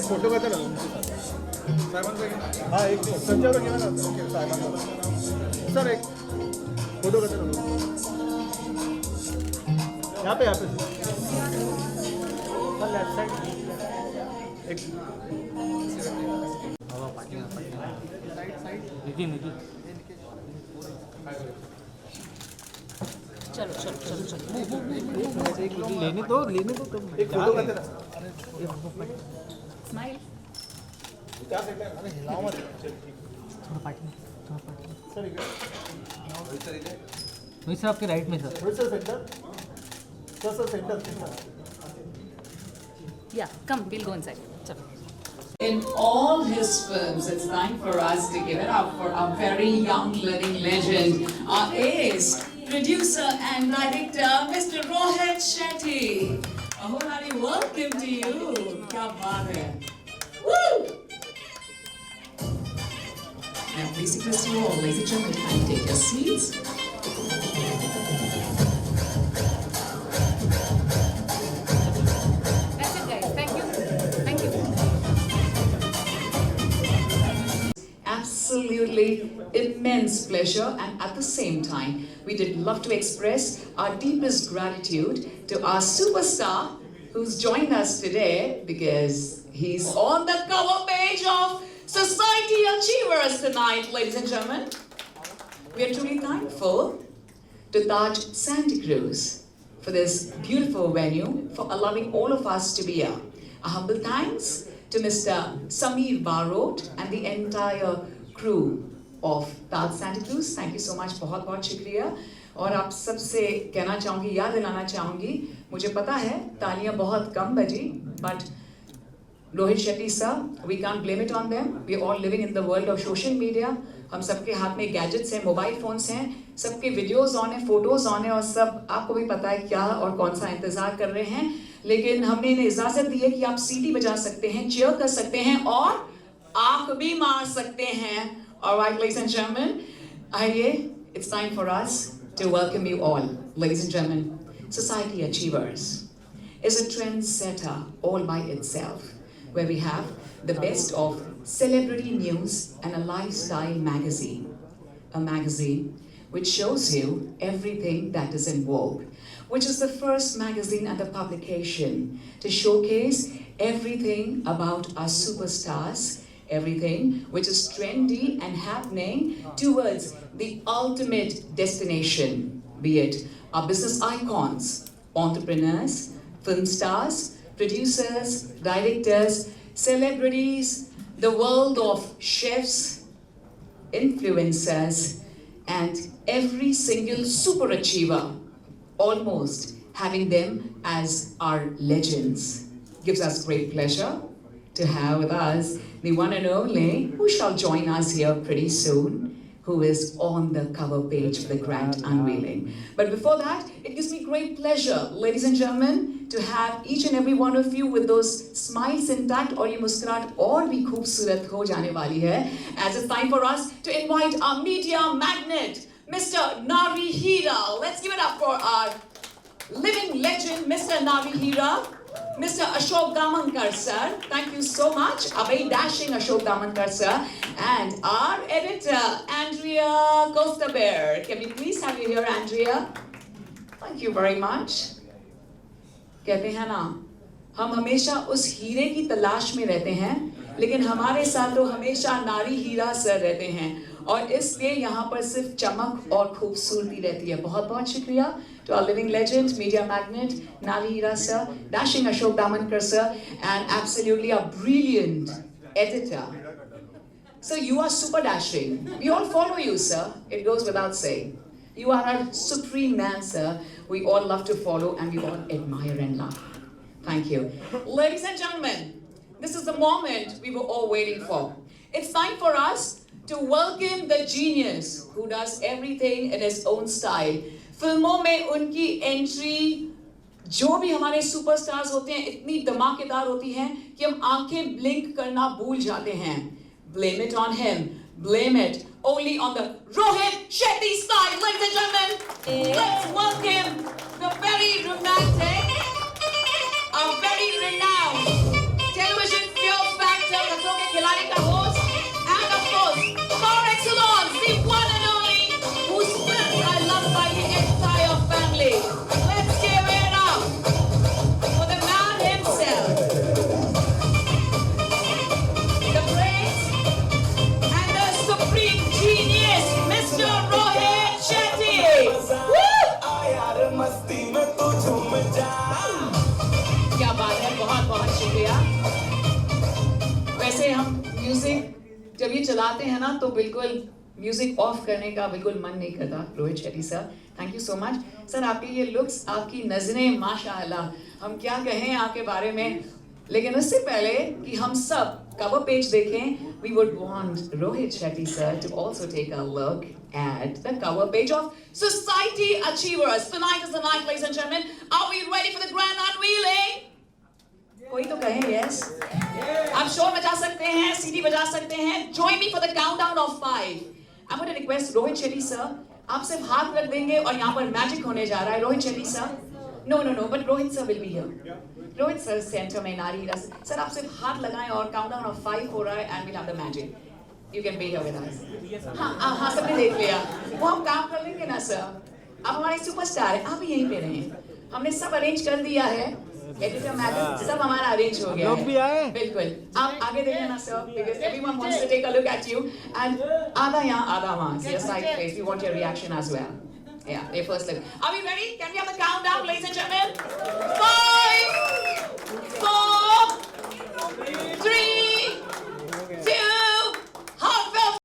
Photo का ना Simon हाँ एक संजय घेणार ओके सायमन सर एक फोटो का यहाँ पे सर लेफ्ट साइड एक चलो चलो चलो चलो लेने दो तुम एक फोटो का तेरा स्माइल क्या सेट है अरे हिलाओ मत थोड़ा पार्टी सर वही सर आपके राइट में sir sir centre sir centre या कम विल गो इनसाइड चलो In all his films, it's time for us to give it up for our very young living legend, our ace producer and director, Mr. Rohit Shetty. A whole hearty welcome to you. Kya baat hai? Woo! Now, please request you all, ladies and gentlemen, kindly take your seats. That's it guys, thank you Absolutely immense pleasure, and at the same time we did love to express our deepest gratitude to our superstar who's joined us today because he's on the cover page of Society Achievers tonight, ladies and gentlemen. We are truly thankful to Taj Santa Cruz for this beautiful venue, for allowing all of us to be here. A humble thanks to Mr. Sameer Barot and the entire crew of Taj Santa Cruz. Thank you so much. बहुत बहुत शुक्रिया. और आप सबसे कहना चाहूँगी, याद दिलाना चाहूँगी, मुझे पता है तालियाँ बहुत कम बजी, but Rohit Shetty sir, we can't blame it on them. We are all living in the world of social media. हम सबके हाथ में गैजेट्स हैं, मोबाइल फोन्स हैं, सबके वीडियोस ऑन है, फोटोज ऑन है और सब आपको भी पता है क्या और कौन सा इंतजार कर रहे हैं. लेकिन हमने इन्हें इजाजत दी है कि आप सीटी बजा सकते हैं, चीयर कर सकते हैं और आंख भी मार सकते हैं. Alright, ladies and gentlemen, आइए, it's time for us to welcome you all, ladies and gentlemen. Society Achievers is a trendsetter all by itself, where we have the best of celebrity news and a lifestyle magazine. A magazine which shows you everything that is in vogue, which is the first magazine and the publication to showcase everything about our superstars, everything which is trendy and happening towards the ultimate destination, be it our business icons, entrepreneurs, film stars, producers, directors, celebrities, the world of chefs, influencers, and every single super achiever, almost having them as our legends. Gives us great pleasure to have with us the one and only, who shall join us here pretty soon, who is on the cover page for the grand unveiling. But before that, it gives me great pleasure, ladies and gentlemen, to have each and every one of you with those smiles intact, और ये मुस्कुराहट और भी खूबसूरत हो जाने वाली है. As it's time for us to invite our media magnate, Mr. Nari Hira. Let's give it up for our living legend, Mr. Nari Hira. Mr. Ashok Damankar sir, thank you so much. A very dashing Ashok Damankar sir. And our editor, Andrea Costa-Bear. Can we please have you here, Andrea? Thank you very much. कहते हैं ना, हम हमेशा उस हीरे की तलाश में रहते हैं, लेकिन हमारे साथ तो हमेशा नारी हीरा सर रहते हैं और इसलिए यहाँ पर सिर्फ चमक और खूबसूरती रहती है. बहुत बहुत शुक्रिया to our living legend, media magnate, Nari Hira sir, dashing Ashok Damankar sir, and absolutely a brilliant editor. So you are super dashing. We all follow you, sir. It goes without saying. You are our supreme man, sir. We all love to follow and we all admire and love. Thank you. Ladies and gentlemen, this is the moment we were all waiting for. It's time for us to welcome the genius who does everything in his own style. फिल्मों में उनकी entry, जो भी हमारे superstars होते हैं, इतनी धमाकेदार होती हैं कि हम आंखें ब्लिंक करना भूल जाते हैं. Blame it on him. Blame it only on the Rohit Shetty style, ladies and gentlemen. Let's welcome the very romantic, a very renowned television film ये चलाते हैं ना तो बिल्कुल म्यूजिक ऑफ करने का बिल्कुल मन नहीं करता। Rohit Shetty sir, thank you so much sir. आपके ये लुक्स, आपकी नजरें, माशाअल्लाह, हम क्या कहें आपके बारे में। लेकिन उससे पहले कि हम सब cover page देखें, we would want Rohit Shetty sir to also take a look at the cover page of Society Achievers. Tonight is the night, ladies and gentlemen. Are we ready for the grand unveiling? कोई तो कहे yes. आप शोर बजा सकते हैं, CD बजा सकते हैं. Join me for the countdown of 5. I'm going to request Rohit Shetty sir. आप सिर्फ हाथ रख देंगे और यहाँ पर मैजिक होने जा रहा है. Rohit Shetty sir. No, but Rohit sir will be here. Rohit sir centre में नारी हीरा सर, आप सिर्फ हाथ लगाएं और काउंटडाउन ऑफ 5 हो रहा है and we'll have the magic. You can be here with us. हाँ सबने देख लिया. वो हम काम कर लेंगे ना सर. आप हमारे सुपरस्टार हैं, आप यहीं पे रहें. हमने सब अरेंज कर दिया है. एडिटर मैजिक सब हमारा अरेंज हो गया लोग भी आए. बिल्कुल. आप आगे देखिए ना sir, because everyone wants to take a look at you and आधा यहाँ आधा वहाँ. So your side face, we want your reaction as well. Yeah, your first look. Are we ready? Can we have the countdown, ladies and gentlemen? 5, 4, 3, 2, heartfelt.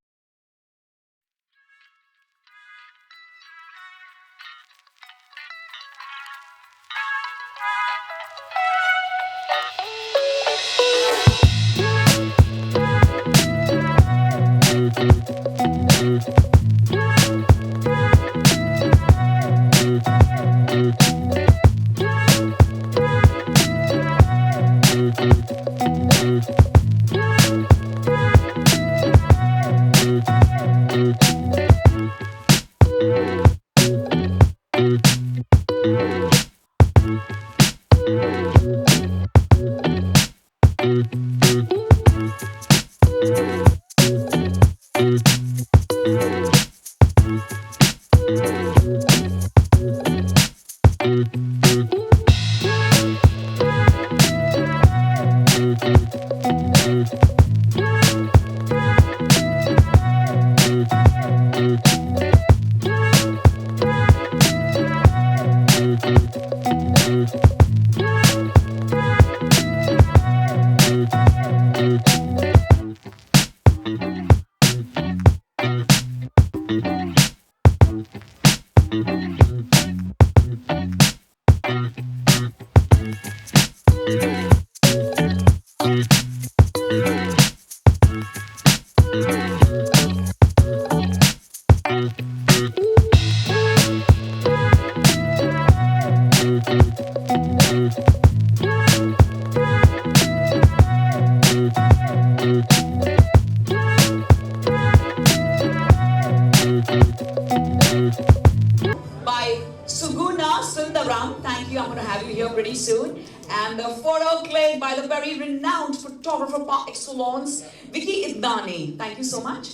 Thank you. I'm going to have you here pretty soon. And the photo claimed by the very renowned photographer par excellence, Vicky Idnani. Thank you so much.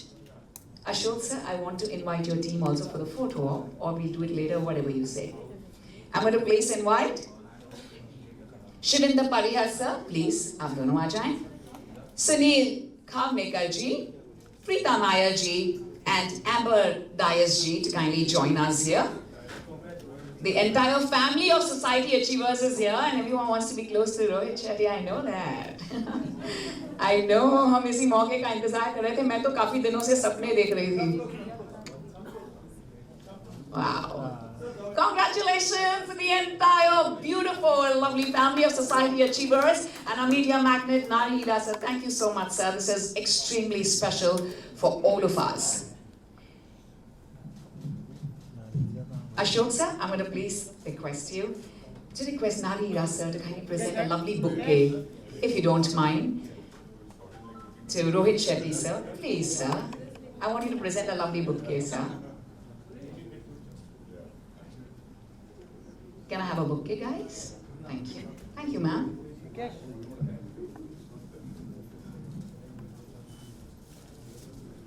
Ashok sir, I want to invite your team also for the photo op, or we'll do it later, whatever you say. I'm going to please invite Shivinder Parihar sir, please. आप दोनों आ जाएं. Sunil Khavnekar ji, Preeta Nair ji, and Amber Dias ji to kindly join us here. The entire family of Society Achievers is here, and everyone wants to be close to Rohit Shetty. I know that. I know. हम इसी मौके का इंतजार कर रहे थे. मैं तो काफी दिनों से सपने देख रही थी. Wow. Congratulations to the entire beautiful and lovely family of Society Achievers and our media magnet Nari Hira sir. Thank you so much, sir. This is extremely special for all of us. Ashok sir, I'm going to please request you to request Nari Hira sir to kindly present a lovely bouquet, if you don't mind, to Rohit Shetty sir. Please sir, I want you to present a lovely bouquet, sir. Can I have a bouquet, guys? Thank you. Thank you, ma'am.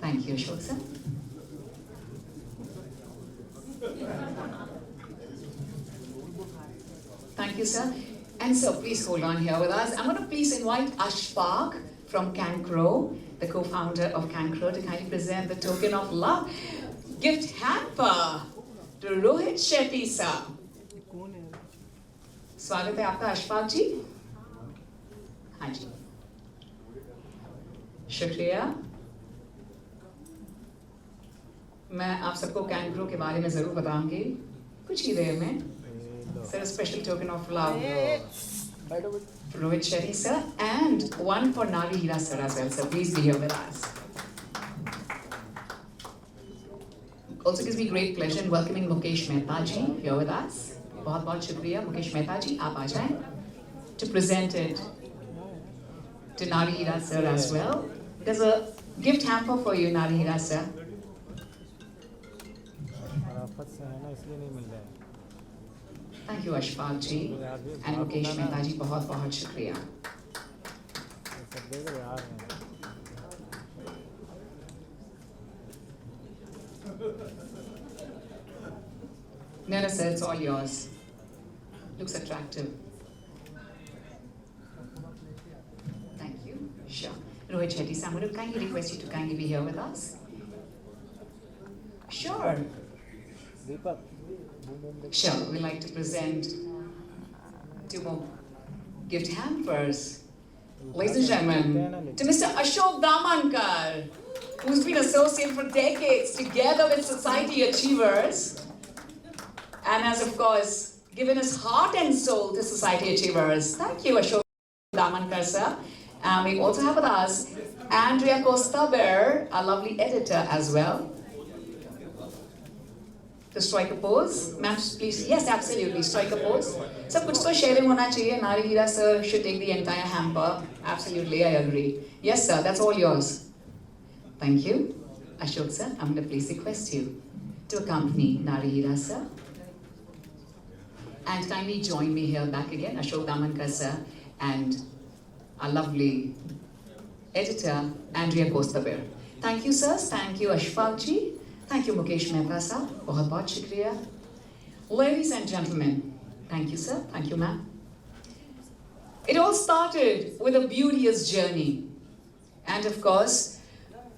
Thank you, Ashok sir. Thank you, sir. And sir, please hold on here with us. I'm going to please invite Ashfaq from Cancro, the co-founder of Cancro, to kindly present the token of love gift hamper to Rohit Shetty, sir. स्वागत है आपका अशफाक जी. हाँ जी, शुक्रिया. मैं आप सबको कैंग्रो के बारे में ज़रूर बताऊंगी कुछ ही देर में. Sir, a special token of love. Rohit Shetty sir, and one for Nari Hira sir as well. Sir, please be here with us. Also gives me great pleasure in welcoming Mukesh Mehta ji here with us. बहुत बहुत शुक्रिया मुकेश मेहता जी, आप आ जाएं to present it to Nari Hira sir as well. There's a gift hamper for you, Nari Hira sir. Thank you Ashfaq ji and Mukesh Mehta ji, बहुत बहुत शुक्रिया. No, sir, it's all yours. Looks attractive. Thank you. Sure. Rohit Shetty, sir, I'm going to kindly request you to kindly be here with us. Sure. Sure. We'd like to present two more gift hampers. Ladies and gentlemen, to Mr. Ashok Damankar, who's been associated for decades together with Society Achievers, and has, of course, given his heart and soul to Society Achievers. Thank you, Ashok Damankar, sir. And we also have with us Andrea Costa-Bear, our lovely editor as well. To strike a pose. Ma'am, please. Yes, absolutely. Strike a pose. Sir, kuch to sharing hona chahiye. Nari Hira sir should take the entire hamper. Absolutely, I agree. Yes, sir, that's all yours. Thank you. Ashok, sir, I'm going to please request you to accompany Nari Hira, sir. And kindly join me here back again, Ashok Damankar sir, and our lovely editor, Andrea Costa-Bear. Thank you, sirs. Thank you, Ashfaq ji. Thank you, Mukesh Mehta sir. बहुत बहुत शुक्रिया. Ladies and gentlemen, thank you, sir. Thank you, ma'am. It all started with a beauteous journey. And of course,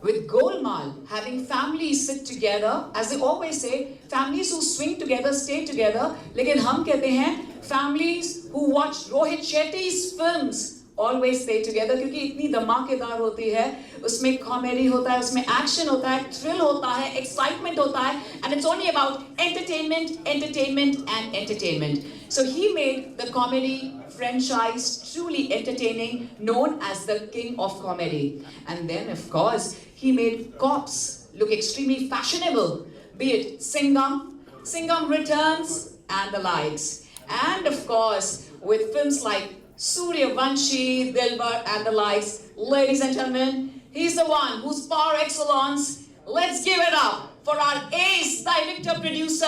with Golmaal, having families sit together, as they always say, families who swing together stay together. लेकिन हम कहते हैं, families who watch Rohit Shetty's films always stay together, क्योंकि इतनी धमाकेदार होती है, उसमें कॉमेडी होता है, उसमें एक्शन होता है, थ्रिल होता है, एक्साइटमेंट होता है, and it's only about entertainment, entertainment and entertainment. So he made the comedy franchise truly entertaining, known as the king of comedy. And then, of course, he made cops look extremely fashionable, be it Singham, Singham Returns and the likes. And of course, with films like Suryavanshi, Dilbar and the likes. Ladies and gentlemen, he's the one who's par excellence. Let's give it up for our ace director-producer,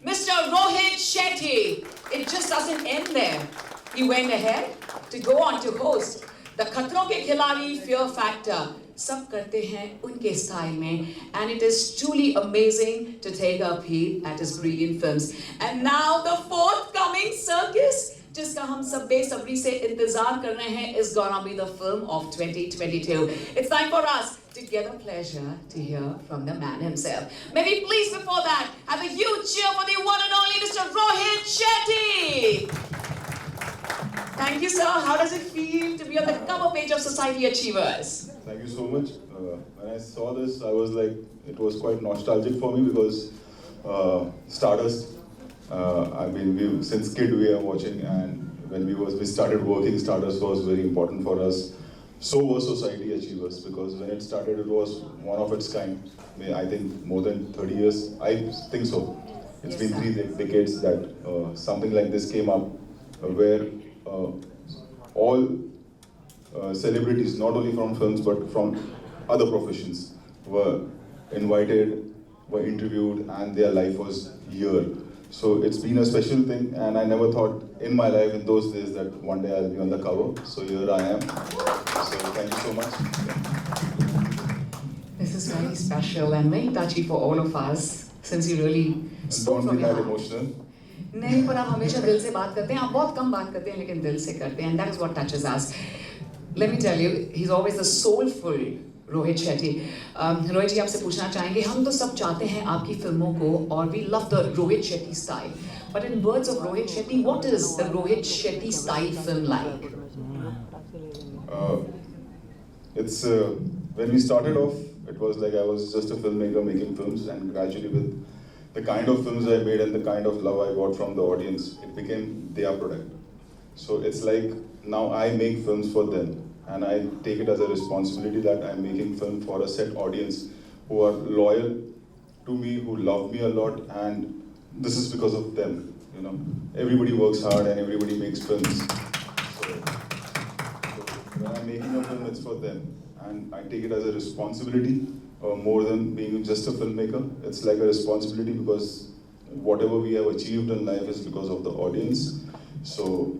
Mr. Rohit Shetty. It just doesn't end there. He went ahead to go on to host the Khatron Ke Khiladi Fear Factor. सब करते हैं उनके style में, and it is truly amazing to take a peek at his brilliant films. And now the forthcoming circus, जिसका हम सब बेसब्री से इंतजार कर रहे हैं, is gonna be the film of 2022. It's time for us to get a pleasure to hear from the man himself. May we please, before that, have a huge cheer for the one and only Mr. Rohit Shetty. Thank you, sir. How does it feel to be on the cover page of Society Achievers? Thank you so much. When I saw this, I was like, it was quite nostalgic for me because Stardust, I mean, since kid we are watching, and when we started working, Stardust was very important for us. So was Society Achievers, because when it started, it was one of its kind. I think more than 30 years, I think so. It's been 3 decades that something like this came up, where all celebrities, not only from films but from other professions, were invited, were interviewed, and their life was here. So it's been a special thing, and I never thought in my life in those days that one day I'll be on the cover. So here I am. So thank you so much. This is very special and very touchy for all of us, since you really spoke Don't from be your that heart. emotional. नहीं, पर आप हमेशा दिल से बात करते हैं. आप बहुत कम बात करते हैं, लेकिन दिल से करते हैं, and that is what touches us. Let me tell you, he's always a soulful Rohit Shetty. Rohit जी, आपसे पूछना चाहेंगे, हम तो सब चाहते हैं आपकी फिल्मों को, और we love the Rohit Shetty style. But in words of Rohit Shetty, what is the Rohit Shetty style film like? it's when we started off, it was like I was just a filmmaker making films, and gradually with the kind of films I made and the kind of love I got from the audience, it became their product. So it's like now I make films for them, and I take it as a responsibility that I'm making film for a set audience who are loyal to me, who love me a lot, and this is because of them. You know, everybody works hard and everybody makes films. So when I'm making a film, it's for them, and I take it as a responsibility more than being just a filmmaker. It's like a responsibility because whatever we have achieved in life is because of the audience. So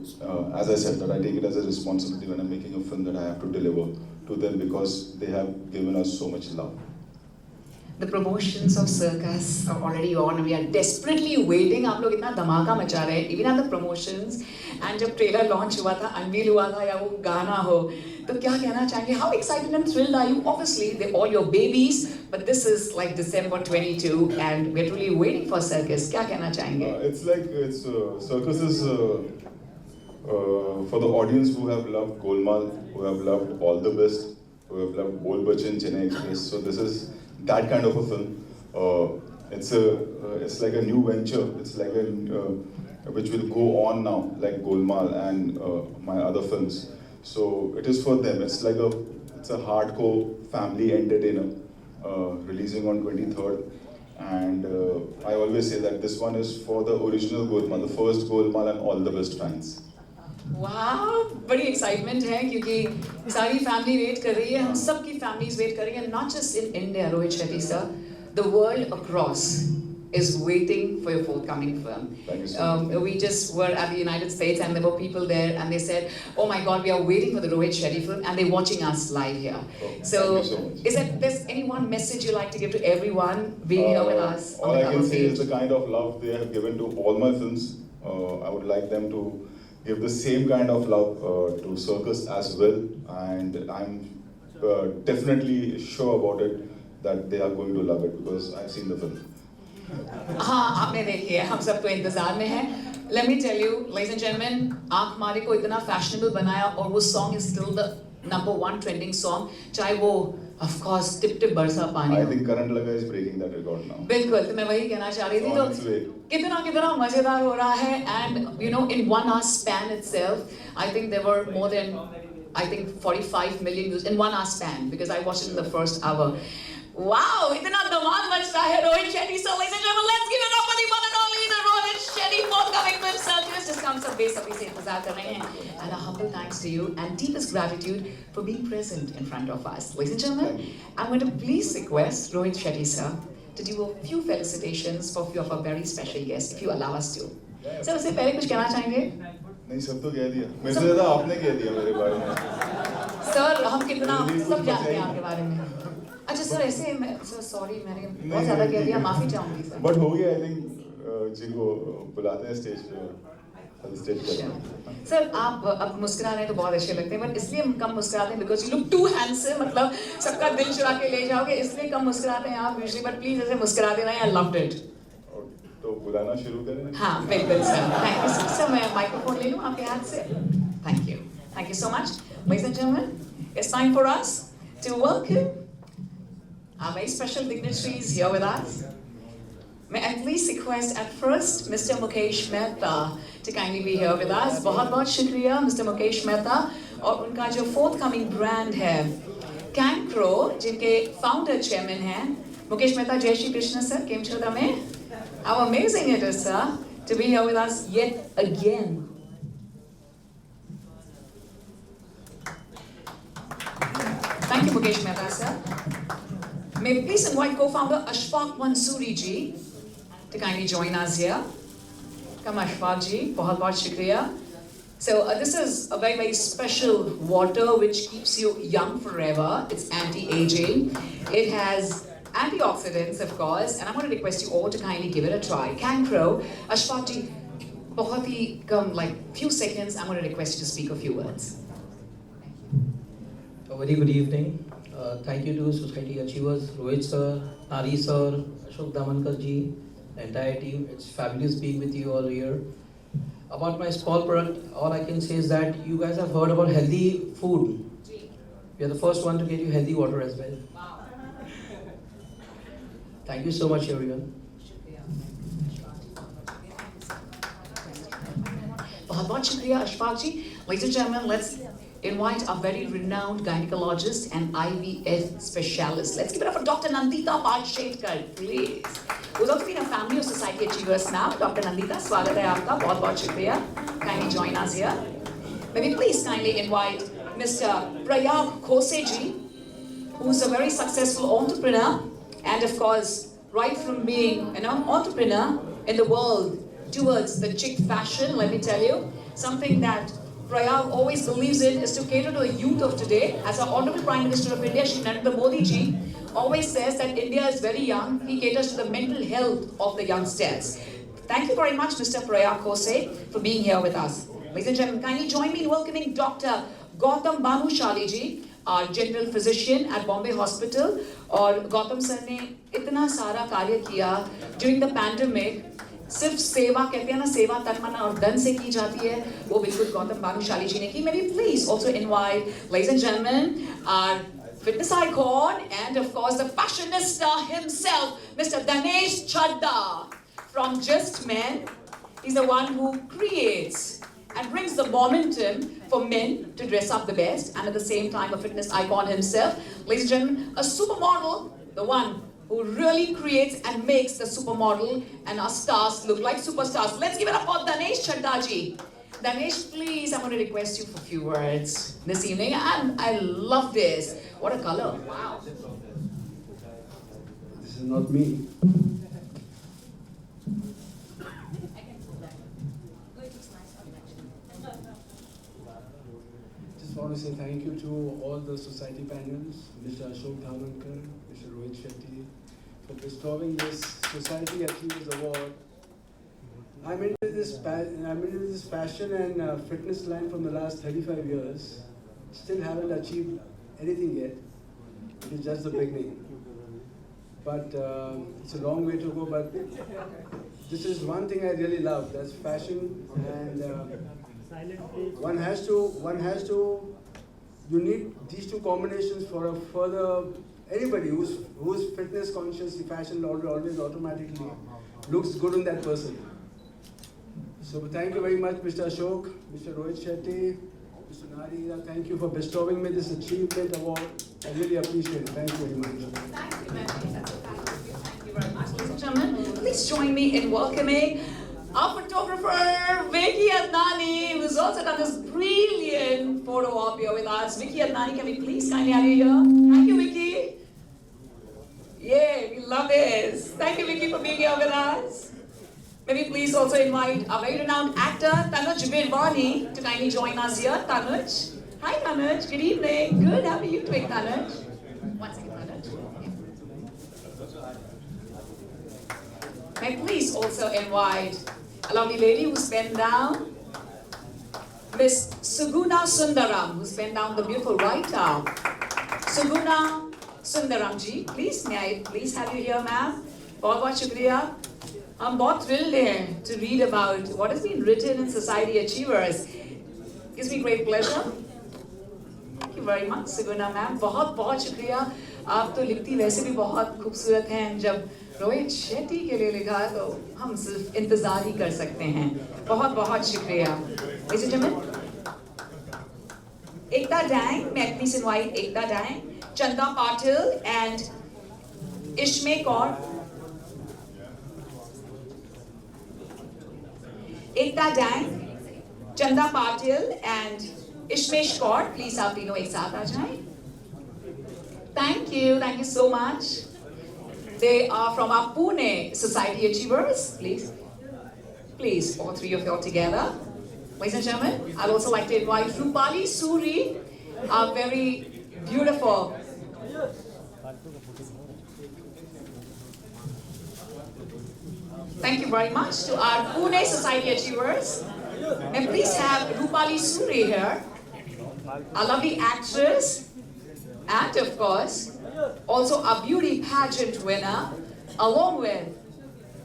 as I said, that I take it as a responsibility when I'm making a film that I have to deliver to them because they have given us so much love. The promotions of Circus are already on. We are desperately waiting. आप लोग इतना धमाका मचा रहे हैं. Even at the promotions, and जब trailer launch हुआ था, unveil हुआ था या वो गाना हो, तो क्या कहना चाहेंगे? How excited and thrilled are you? Obviously, they're all your babies, but this is like December 22, and we're really waiting for Circus. क्या कहना चाहेंगे? It's like Circus is for the audience who have loved Golmaal, who have loved All the Best, who have loved Bol Bachan, Chennai Express. So this is that kind of a film. It's like a new venture. It's like which will go on now, like Golmaal and my other films. So it is for them. It's a hardcore family entertainer releasing on 23rd. And I always say that this one is for the original Golmaal, the first Golmaal, and All the Best fans. वाह, बड़ी excitement है क्योंकि सारी family wait कर रही है, हम सब की फैमिलीज वेट कर रही है, not just in India, Rohit Shetty sir, the world across is waiting for your forthcoming film. Thank you so much. We just were at the United States and there were people there and they said, oh my God, we are waiting for the Rohit Shetty film and they're watching us live here. Oh, so, thank you so much. There's any one message you like to give to everyone being here with us? All I can say is the kind of love they have given to all my films. I would like them to give the same kind of love to Circus as well, and I'm definitely sure about it that they are going to love it because I've seen the film. हाँ, आपने देखी है, हम सब तो इंतजार में हैं. Let me tell you, ladies and gentlemen, आप हमारे को इतना fashionable बनाया और वो song is still the #1 trending song, चाहे वो of course टिप टिप बरसा पानी. I think Karan Laga is breaking that record now. बिल्कुल, तो मैं वही कहना चाह रही थी. तो कितना मजेदार हो रहा है, and you know, in 1 hour span itself, I think there were more than 45 million views in 1 hour span because I watched it in the first hour. Wow, इतना धमाल मच रहा है. Rohit Shetty, so ladies and gentlemen, let's give it up for the one and only the Rohit Shetty forthcoming film Circus. Just come some बेसब्री से इंतजार कर रहे हैं. And a humble thanks to you and deepest gratitude for being present in front of us. Ladies and gentlemen, I'm going to please request Rohit Shetty sir to do a few felicitations for a few of our very special guests, if you allow us to. Sir, उससे पहले कुछ कहना चाहेंगे? नहीं, सब तो कह दिया. मेरे से ज़्यादा आपने कह दिया मेरे बारे में. सर, हम कितना सब जानते हैं आपके बारे में. अच्छा सर, ऐसे मैं सर सॉरी मैंने बहुत ज़्यादा कह दिया, माफ़ी चाहूँगी सर. But हो गया, I think जिनको बुलाते हैं स्टेज पे स्टेज पे. सर, आप अब मुस्कुरा रहे हैं तो बहुत अच्छे लगते हैं, बट इसलिए हम कम मुस्कुराते हैं because you look too handsome, मतलब सबका दिल चुरा के ले जाओगे, इसलिए कम मुस्कुराते हैं आप usually, but please ऐसे मुस्कुरा देना. I loved it. तो बुलाना शुरू करें. हाँ, बिल्कुल sir. Thank you sir. Sir, मैं माइक्रोफोन ले लूँ आपके हाथ से. Thank you. Thank you so much. Ladies and gentlemen, it's time for us to welcome our very special dignitaries here with us. May I please request at first Mr. Mukesh Mehta to kindly be here with us. बहुत शुक्रिया Mr. Mukesh Mehta और उनका जो forthcoming brand है Cancro, जिनके founder chairman हैं Mukesh Mehta. जय Shri Krishna sir, केम छो तमे? How amazing it is sir to be here with us yet again. Thank you Mukesh Mehta sir. May we please invite co-founder Ashfaq Mansoori ji to kindly join us here. Come Ashfaq ji, बहुत shukriya. So this is a very special water which keeps you young forever. It's anti-aging. It has antioxidants of course, and I'm going to request you all to kindly give it a try. Cancro, Ashfaq ji, बहुत ही कम, like few seconds, I'm going to request you to speak a few words. A very good evening. Thank you to Society Achievers, Rohit sir, Nari sir, Ashok Damankar ji, the entire team. It's fabulous being with you all here. About my small product, all I can say is that you guys have heard about healthy food. We are the first one to get you healthy water as well. Thank you so much, everyone. बहुत शुक्रिया अशफाक जी. Ladies and gentlemen, let's invite our very renowned gynecologist and IVF specialist. Let's give it up for Dr. Nandita Palshetkar, please. Who's also been a family of society achievers now. Dr. Nandita, स्वागत है आपका. बहुत शुक्रिया. Kindly join us here. May we please kindly invite Mr. Prayag Khose ji, who's a very successful entrepreneur, and of course, right from being an entrepreneur in the world towards the chic fashion, let me tell you, something that Prayag always believes in is to cater to the youth of today. As our Honorable Prime Minister of India, Shri Narendra Modi ji, always says that India is very young. He caters to the mental health of the youngsters. Thank you very much, Mr. Prayag Khose, for being here with us. Ladies and gentlemen, kindly join me in welcoming Dr. Gautam Bhanushali ji, our general physician at Bombay Hospital. और Gautam sir ने इतना सारा कार्य किया during the pandemic. सिर्फ सेवा कहते हैं ना, सेवा तन मन और धन से की जाती है, वो बिल्कुल गौतम भानुशाली जी ने की. Maybe please also invite, ladies and gentlemen, our fitness icon and of course the fashionista himself, Mr. Danesh Chadda from Just Men. He's the one who creates and brings the momentum for men to dress up the best, and at the same time a fitness icon himself. Ladies and gentlemen, a supermodel, the one who really creates and makes the supermodel and our stars look like superstars. Let's give it up for Danesh Chadda ji. Danesh, please, I'm going to request you for a few words this evening. And I love this. What a color. Wow. This is not me. Just want to say thank you to all the society panels, Mr. Ashok Dhamankar, Mr. Rohit Shetty, for bestowing this Society Achievers Award. I'm into this fashion and fitness line from the last 35 years. Still haven't achieved anything yet. It is just the beginning. But it's a long way to go. But this is one thing I really love. That's fashion, and one has to. You need these two combinations for a further. Anybody who's fitness conscious, fashion always automatically looks good on that person. So thank you very much, Mr. Ashok, Mr. Rohit Shetty, Mr. Narira. Thank you for bestowing me this achievement award. I really appreciate it. Thank you very much. Thank you, ma'am. Thank you very much, ladies and gentlemen. Please join me in welcoming our photographer, Vicky Adnani, who's also done this brilliant photo op here with us. Vicky Adnani, can we please kindly have you here? Thank you, Vicky. Yay, we love this. Thank you, Vicky, for being here with us. May we please also invite our very renowned actor, Tanuj Virwani, to kindly join us here. Tanuj. Hi, Tanuj. Good evening. Good. How are you doing, Tanuj? One second, Tanuj. May I please also invite a lovely lady who's bent down, Miss Suguna Sundaram, who's bent down the beautiful right arm. Suguna Sundaram ji, please, may I please have you here, ma'am? बहुत शुक्रिया. I'm बहुत thrilled here to read about what has been written in Society Achievers. Gives me great pleasure. Thank you very much, Suguna ma'am. बहुत शुक्रिया. आप तो लिखती वैसे भी बहुत खूबसूरत हैं. जब रोहित शेट्टी के लिए लिखा है तो हम सिर्फ इंतजार ही कर सकते हैं. बहुत शुक्रिया. Ladies and gentlemen, Ekta Dang, may I please invite Ekta Dang, Chanda Patil and Ishme Kaur. Ekta Dang, Chanda Patil and Ishmesh Kaur, please आप तीनों एक साथ आ जाएं. Thank you so much. They are from our Pune Society Achievers. Please, all three of you all together. Ladies and gentlemen, I'd also like to invite Rupali Suri, our very beautiful. Thank you very much to our Pune Society Achievers. And please have Rupali Suri here, a lovely actress, and of course, also a beauty pageant winner, along with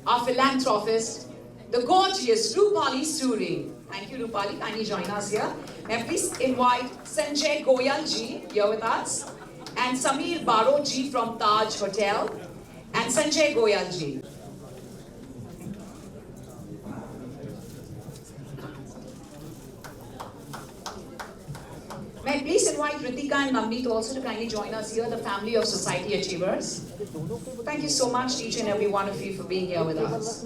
our philanthropist, the gorgeous Rupali Suri. Thank you, Rupali. Kindly join us here. May I please invite Sanjay Goyal ji here with us, and Sameer Baro ji from Taj Hotel, and Sanjay Goyal ji. May I please invite Ritika and Navneet also to kindly join us here, the family of Society Achievers. Thank you so much, each and every one of you, for being here with us.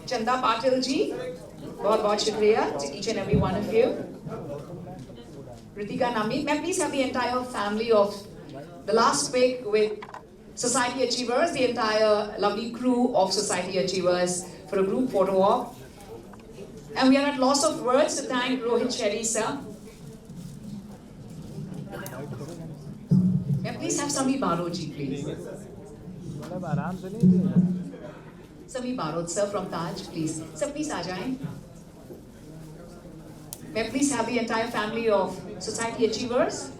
Chanda Patil ji, बहुत shukriya to each and every one of you. Ritika, Navneet, may I please have the entire family of the last pick with Society Achievers, the entire lovely crew of Society Achievers for a group photo op. And we are at loss of words to thank Rohit Shetty sir. May I please have Sameer Baro ji, please. Sameer Baro sir from Taj, please. Sir, please aa jaएं. May I please have the entire family of Society Achievers.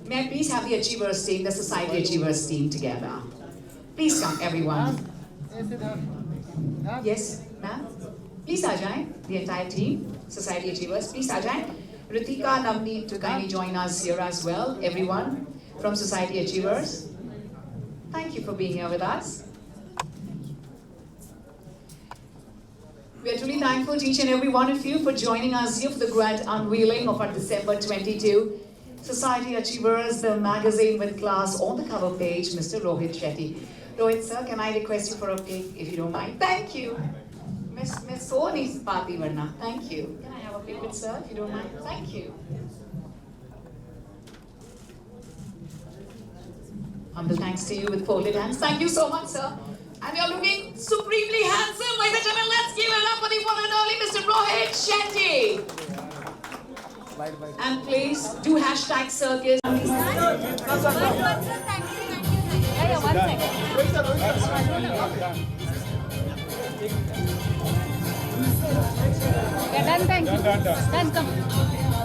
May I please have the Achievers team, the Society Achievers team together. Please come, everyone. Yes, ma'am? Please aa jaएं, the entire team, Society Achievers, please aa jaएं. Ritika, Navneet to kindly join us here as well, everyone from Society Achievers. Thank you for being here with us. We are truly thankful to each and every one of you for joining us here for the grand unveiling of our December 22 Society Achievers, the magazine with class. On the cover page, Mr. Rohit Shetty. Rohit sir, can I request you for a pic if you don't mind? Thank you. Miss Soni's Pati Varna. Thank you. Can I have a pic with sir if you don't mind? Thank you. Humble thanks to you with folded hands. Thank you so much, sir. And you're looking supremely handsome. Ladies and gentlemen, let's give it up for the one and only Mr. Rohit Shetty. And please do hashtag circus. Done, thank you. Done, come.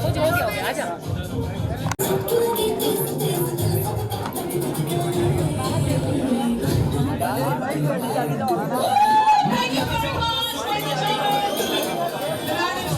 हो गया, आजा.